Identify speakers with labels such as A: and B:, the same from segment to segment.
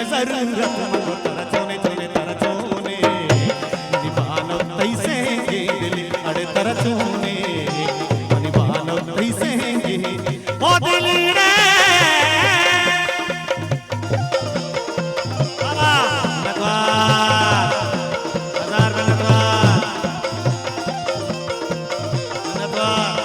A: जरूरत मनो तारा चोने चोने तारा चोने निभानो तैसे के दिल अड़े तारा चोने निभानो तैसे के ओ दिल रे बाबा नगवार हजार नगवार नगवार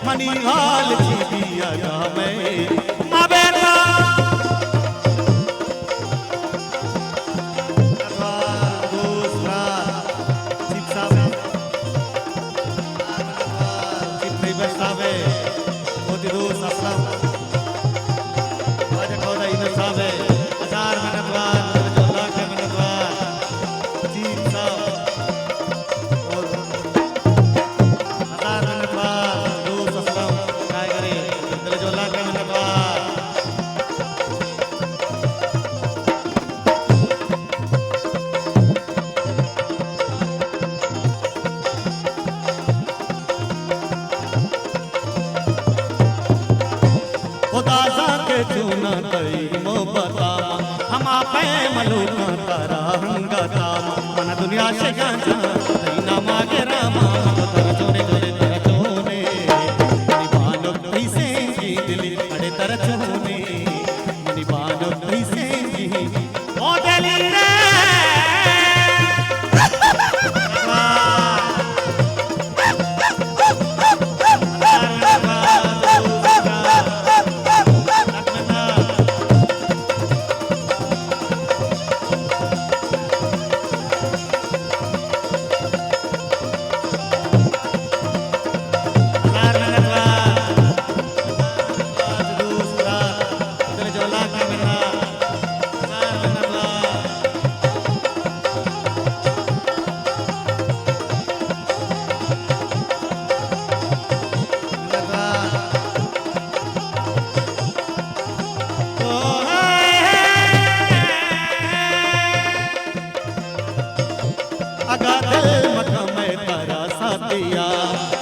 A: मनी हाल की दिया जा मैं माँ बेटा दूसरा चिप्सा में चिप्पी बस्ता में मोती दूस असलम आज कौन है इन्हें सावे हजार मिनटवार जो लाख मिनटवार चिप्सा चुना तई मोहब्बता हम आपे मलूका तारा हंगाता मन दुनिया से गांजा तई ना मागे रामा तारा चोने चोने तारा चोने निभानो कैसे की दिल अड़े तारा चोने निभानो कैसे की ओ दिल रे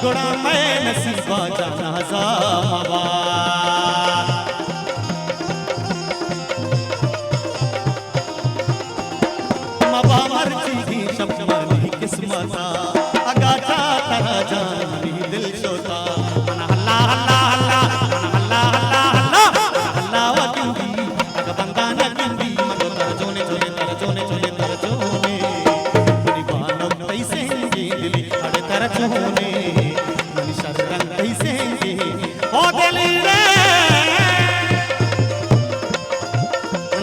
A: गुड़ा मैं नसीबा जाना जावा मबा मर्जी की शब्दानी किस्मता अगा तारा जानी दिल शोता मन हल्ला हल्ला हल्ला मन हल्ला हल्ला हल्ला हल्ला वकिंदी अग बंदा न किंदी मनो तारा चोने चोने तारा चोने चोने तारा चोने निभानो कैसे की दिल अड़े तारा चोने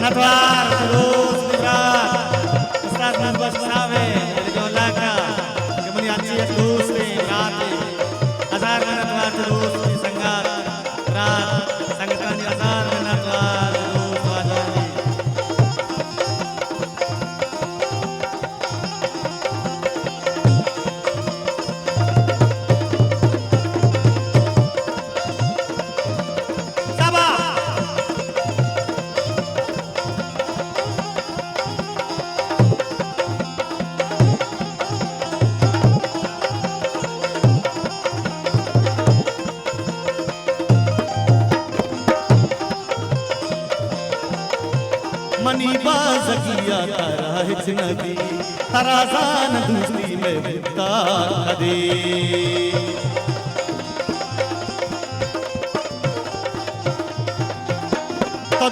A: नटवार रोज गुजरात उस्ताद नाथ बस बनावे जो लाका जमनी अच्छी दूसरे रात हजार नटवार रोज की संगात रात संगतानी हजार नटवार रोज वाजानी मनी बाज किया तारा हिच नदी तराजान दूसरी में बिता दे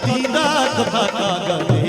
A: कधी रात भाता गले